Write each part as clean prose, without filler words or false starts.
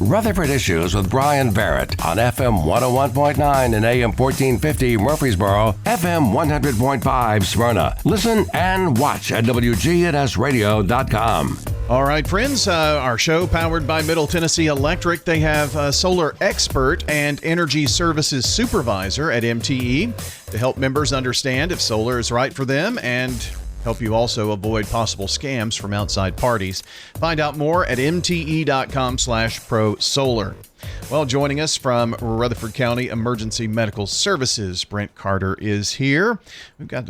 Rutherford Issues with Bryan Barrett on FM 101.9 and AM 1450 Murfreesboro, FM 100.5 Smyrna. Listen and watch at WGNSradio.com. All right, friends, our show powered by Middle Tennessee Electric. They have a solar expert and energy services supervisor at MTE to help members understand if solar is right for them and help you also avoid possible scams from outside parties. Find out more at mte.com/prosolar. Well, joining us from Rutherford County Emergency Medical Services, Brent Carter is here. We've got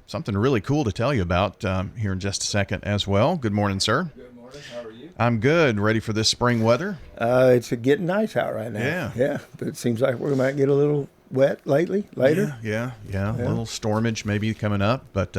something really cool to tell you about here in just a second as well. Good morning, sir. Good morning. How are you? I'm good. Ready for this spring weather? It's getting nice out right now. Yeah. But it seems like we might get a little wet later. Yeah. A little stormage maybe coming up, but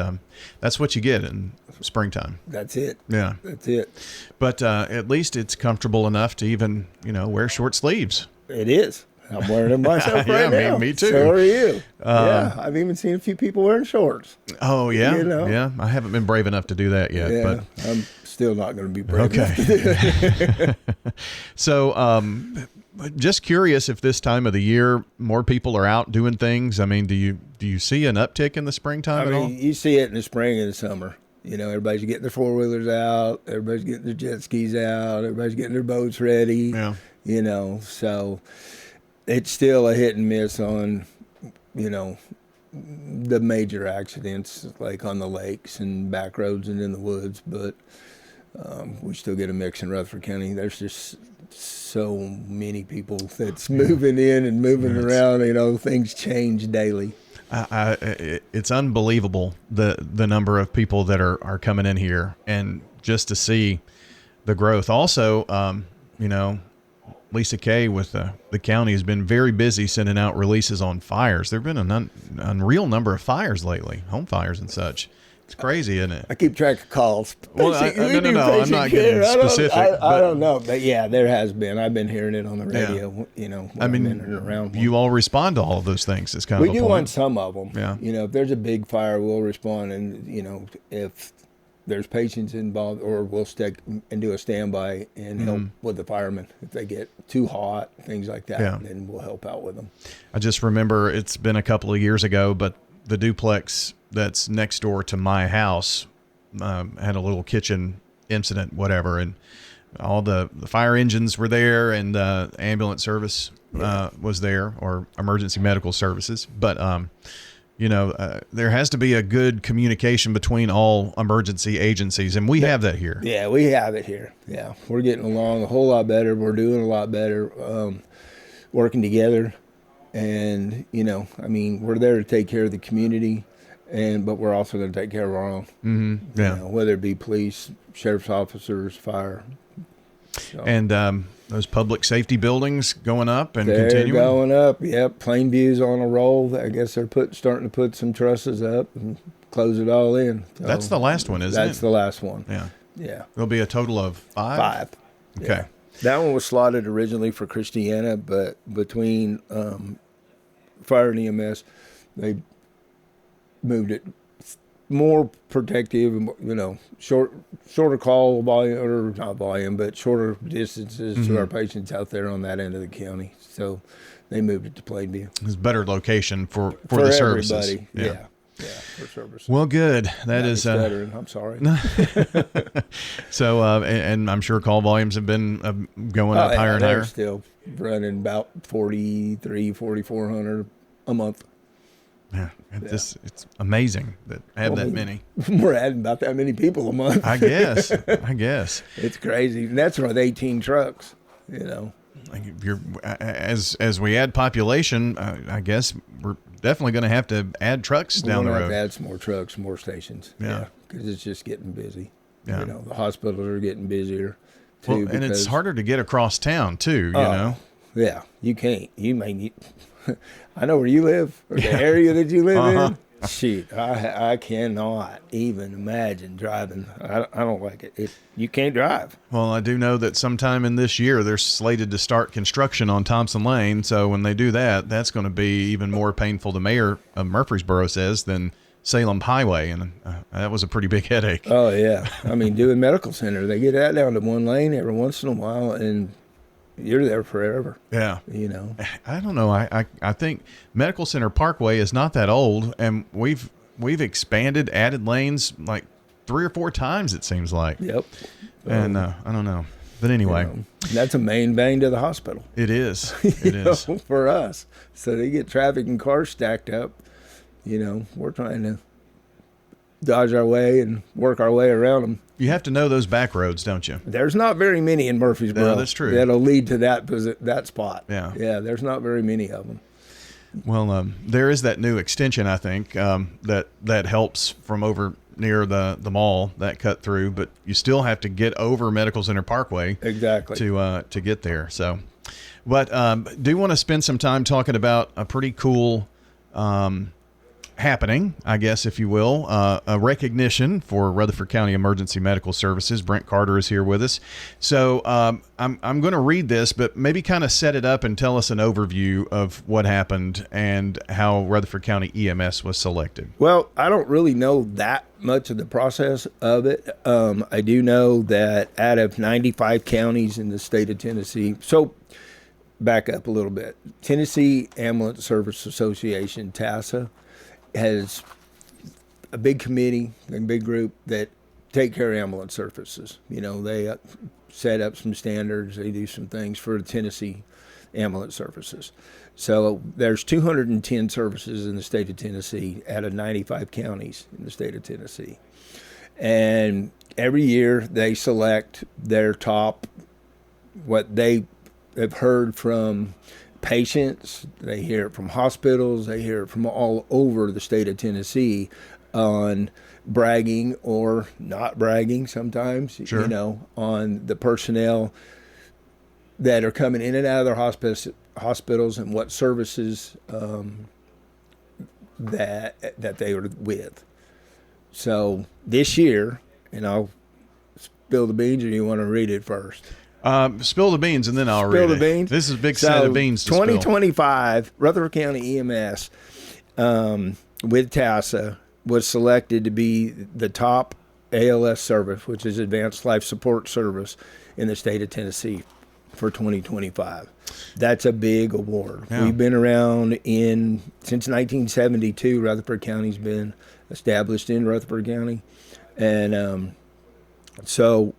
that's what you get in springtime. That's it. Yeah. That's it. But at least it's comfortable enough to even, wear short sleeves. It is. I'm wearing them myself right now. Me too. So are you. I've even seen a few people wearing shorts. Oh, yeah? Yeah. I haven't been brave enough to do that yet. Yeah, but I'm still not going to be brave enough to do that. So, just curious if this time of the year more people are out doing things. I mean, do you see an uptick in the springtime at all? You see it in the spring and the summer. Everybody's getting their four-wheelers out. Everybody's getting their jet skis out. Everybody's getting their boats ready. Yeah. So it's still a hit and miss on, the major accidents like on the lakes and back roads and in the woods. But we still get a mix in Rutherford County. There's just so many people that's moving in and moving around. Things change daily. It's unbelievable the number of people that are coming in here, and just to see the growth. Also, Lisa Kay with the county has been very busy sending out releases on fires. There have been an unreal number of fires lately, home fires and such. It's crazy, isn't it? I keep track of calls. Well, no, I'm not getting specific. I don't know, but yeah, there has been. I've been hearing it on the radio. I mean, around you all respond to all of those things. It's kind of we do on some of them. Yeah. If there's a big fire, we'll respond, and if there's patients involved, or we'll stick and do a standby and help with the firemen if they get too hot, things like that. Yeah. Then we'll help out with them. I just remember it's been a couple of years ago, but the duplex that's next door to my house had a little kitchen incident, whatever, and all the fire engines were there, and ambulance service was there, or emergency medical services. But there has to be a good communication between all emergency agencies, and we have that here. Yeah, we have it here. Yeah, we're getting along a whole lot better. We're doing a lot better, working together, and we're there to take care of the community. But we're also going to take care of our own. Mm-hmm. Yeah. Whether it be police, sheriff's officers, fire. So. And those public safety buildings going up and they're continuing? Going up, yep. Plainview's on a roll. I guess they're starting to put some trusses up and close it all in. So that's the last one, isn't it? That's the last one. Yeah. Yeah. There'll be a total of 5? 5. Okay. Yeah. That one was slotted originally for Christiana, but between fire and EMS, they moved it more protective, shorter call volume, or not volume, but shorter distances to our patients out there on that end of the county. So they moved it to Plainview. It's a better location for the services. Everybody. Yeah, for services. Well, good. That is. Stuttering. I'm sorry. So, and I'm sure call volumes have been going up higher and higher. They're still running about 4,400 a month. Yeah, it's amazing that I have that many. We're adding about that many people a month. I guess. It's crazy, and that's with 18 trucks. As we add population, I guess we're definitely going to have to add trucks down the road. Have to add some more trucks, more stations. Yeah, because it's just getting busy. Yeah, the hospitals are getting busier too. Well, and it's harder to get across town too. Yeah, you can't. You may need. I know where you live, or the area that you live in. Shoot, I cannot even imagine driving. I don't like it. You can't drive. Well, I do know that sometime in this year they're slated to start construction on Thompson Lane. So when they do that, that's going to be even more painful. The mayor of Murfreesboro says than Salem Highway, and that was a pretty big headache. Oh yeah, I mean, doing medical center, they get that down to one lane every once in a while, and you're there forever. Yeah. You know, I don't know. I think Medical Center Parkway is not that old, and we've expanded, added lanes like 3 or 4 times, it seems like. Yep. And I don't know. But anyway. You know, that's a main vein to the hospital. It is. It is. For us. So they get traffic and cars stacked up. You know, we're trying to dodge our way and work our way around them. You have to know those back roads, don't you? There's not very many in Murfreesboro. No, that's true. That'll lead to that spot. Yeah. Yeah, there's not very many of them. Well, there is that new extension, I think, that helps from over near the mall, that cut through, but you still have to get over Medical Center Parkway Exactly. to get there. So, but do want to spend some time talking about a pretty cool happening, I guess, if you will, a recognition for Rutherford County Emergency Medical Services. Brent Carter is here with us. So I'm going to read this, but maybe kind of set it up and tell us an overview of what happened and how Rutherford County EMS was selected. Well, I don't really know that much of the process of it. I do know that out of 95 counties in the state of Tennessee, so back up a little bit, Tennessee Ambulance Service Association, TASA, has a big committee, a big group that take care of ambulance services. You know, they set up some standards, they do some things for Tennessee ambulance services. So there's 210 services in the state of Tennessee out of 95 counties in the state of Tennessee. And every year they select their top, what they have heard from patients, they hear it from hospitals, they hear it from all over the state of Tennessee on bragging or not bragging sometimes, Sure. you know, on the personnel that are coming in and out of their hospitals and what services that they are with. So this year, and I'll spill the beans, or you want to read it first? Spill the beans, and then I'll read it. Spill the beans. This is a big set of beans to 2025, Rutherford County EMS with TASA was selected to be the top ALS service, which is Advanced Life Support Service, in the state of Tennessee for 2025. That's a big award. Yeah. We've been around since 1972. Rutherford County's been established in Rutherford County, and so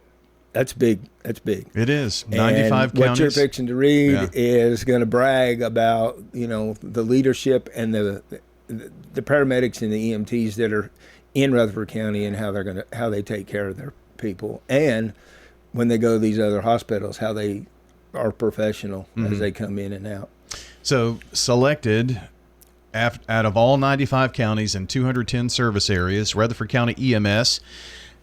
that's big. That's big. It is. 95 and counties. What you're fixing to read Yeah. is going to brag about, you know, the leadership and the paramedics and the EMTs that are in Rutherford County and how they take care of their people, and when they go to these other hospitals, how they are professional as they come in and out. So selected out of all 95 counties and 210 service areas, Rutherford County EMS.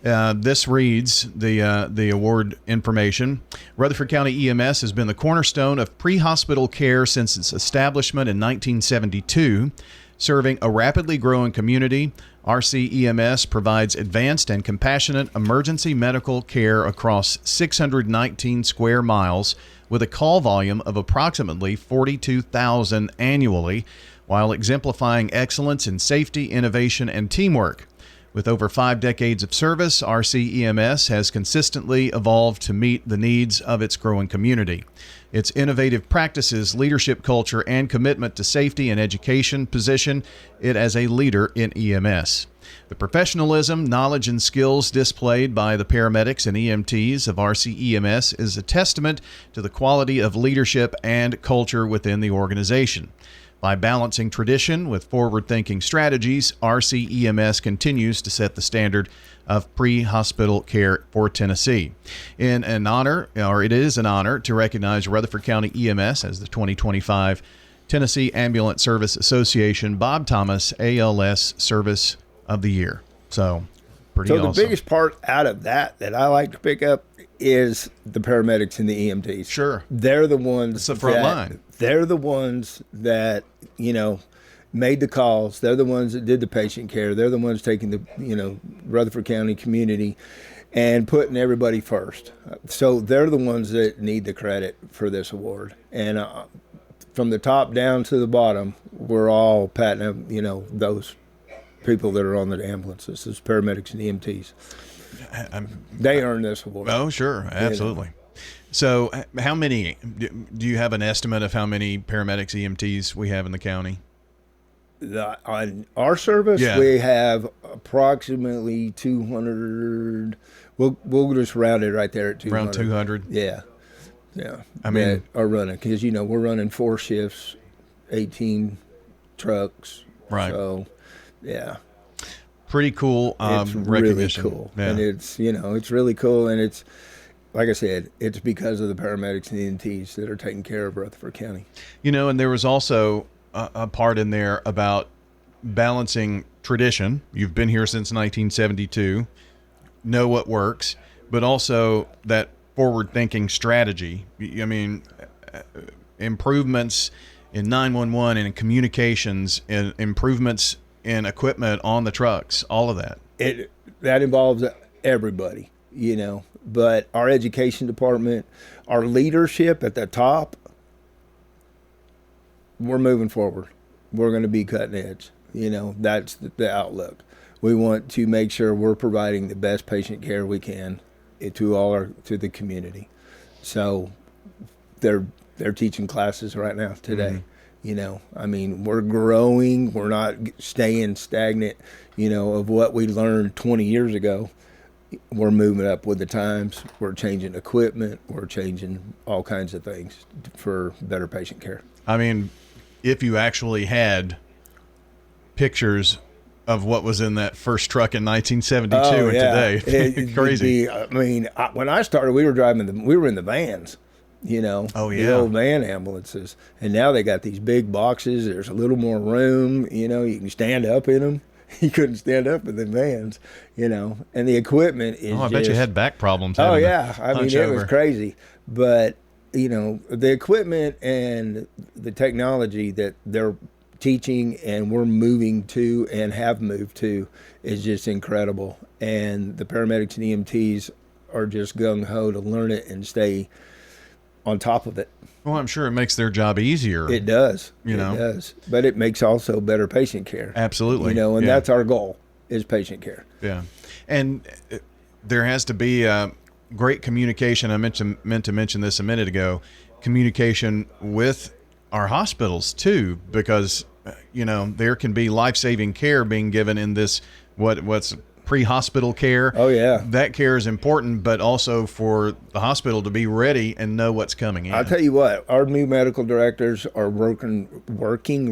This reads the award information. Rutherford County EMS has been the cornerstone of pre-hospital care since its establishment in 1972. Serving a rapidly growing community, RCEMS provides advanced and compassionate emergency medical care across 619 square miles with a call volume of approximately 42,000 annually, while exemplifying excellence in safety, innovation, and teamwork. With over 5 decades of service, RCEMS has consistently evolved to meet the needs of its growing community. Its innovative practices, leadership culture, and commitment to safety and education position it as a leader in EMS. The professionalism, knowledge, and skills displayed by the paramedics and EMTs of RCEMS is a testament to the quality of leadership and culture within the organization. By balancing tradition with forward-thinking strategies, RCEMS continues to set the standard of pre-hospital care for Tennessee. It is an honor to recognize Rutherford County EMS as the 2025 Tennessee Ambulance Service Association Bob Thomas ALS Service of the Year. So, pretty awesome. So the biggest part out of that I like to pick up is the paramedics and the EMTs. Sure. They're the ones. It's the front line. They're the ones that, you know, made the calls. They're the ones that did the patient care. They're the ones taking the, you know, Rutherford County community and putting everybody first. So they're the ones that need the credit for this award. And from the top down to the bottom, we're all patting up, you know, those people that are on the ambulances, those paramedics and EMTs. They earn this award. Oh, sure. Absolutely. So how many, do you have an estimate of how many paramedics, EMTs we have in the county? On our service, we have approximately 200. We'll just round it right there at 200. Around 200? Yeah. I mean, are running, because, we're running 4 shifts, 18 trucks. Right. So, yeah. Pretty cool it's recognition. Really cool. Yeah. And it's, it's really cool. And it's, like I said, it's because of the paramedics and EMTs that are taking care of Rutherford County. And there was also a part in there about balancing tradition. You've been here since 1972, know what works, but also that forward-thinking strategy. I mean, improvements in 911 and in communications, and improvements in equipment on the trucks, all of that. That involves everybody, But our education department, our leadership at the top, we're moving forward. We're going to be cutting edge. That's the outlook. We want to make sure we're providing the best patient care we can to the community. So they're teaching classes right now today. I mean, we're growing. We're not staying stagnant, of what we learned 20 years ago. We're moving up with the times. We're changing equipment. We're changing all kinds of things for better patient care. I mean, if you actually had pictures of what was in that first truck in 1972 and today, crazy. When I started, we were in the vans, the old van ambulances, and now they got these big boxes. There's a little more room, you can stand up in them. You couldn't stand up in the vans, and the equipment is. I bet you had back problems. Oh yeah, it was crazy, but the equipment and the technology that they're teaching and we're moving to and have moved to is just incredible, and the paramedics and EMTs are just gung-ho to learn it and stay on top of it. Well, I'm sure it makes their job easier. It does. It does. But it makes also better patient care. Absolutely. And that's our goal, is patient care. Yeah. And there has to be great communication. I meant to mention this a minute ago. Communication with our hospitals too, because there can be life-saving care being given in this what's pre-hospital care. Oh yeah, that care is important, but also for the hospital to be ready and know what's coming in. I'll tell you what, our new medical directors are working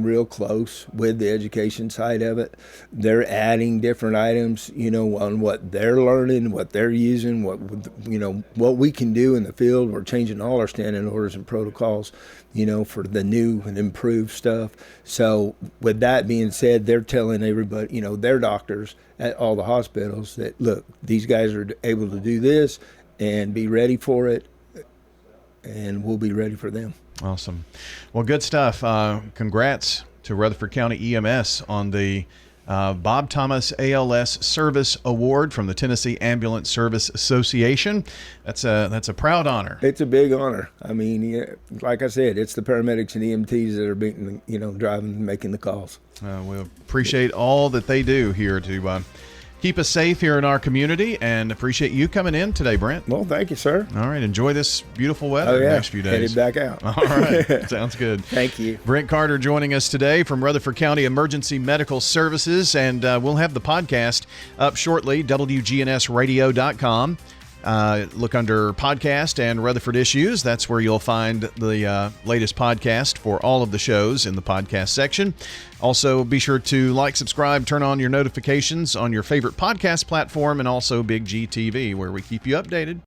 real close with the education side of it. They're adding different items, on what they're learning, what they're using, what we can do in the field. We're changing all our standing orders and protocols, for the new and improved stuff. So with that being said, they're telling everybody, their doctors at all the hospitals that, look, these guys are able to do this and be ready for it, and we'll be ready for them. Awesome. Well, good stuff. Congrats to Rutherford County EMS on the Bob Thomas ALS Service Award from the Tennessee Ambulance Service Association. That's a proud honor. It's a big honor. Like I said, it's the paramedics and EMTs that are driving and making the calls. We appreciate all that they do here to keep us safe here in our community, and appreciate you coming in today, Brent. Well, thank you, sir. All right. Enjoy this beautiful weather the next few days. Headed back out. All right. Sounds good. Thank you. Brent Carter joining us today from Rutherford County Emergency Medical Services, and we'll have the podcast up shortly, WGNSradio.com. Look under podcast and Rutherford Issues. That's where you'll find the latest podcast for all of the shows in the podcast section. Also, be sure to like, subscribe, turn on your notifications on your favorite podcast platform, and also Big G TV, where we keep you updated.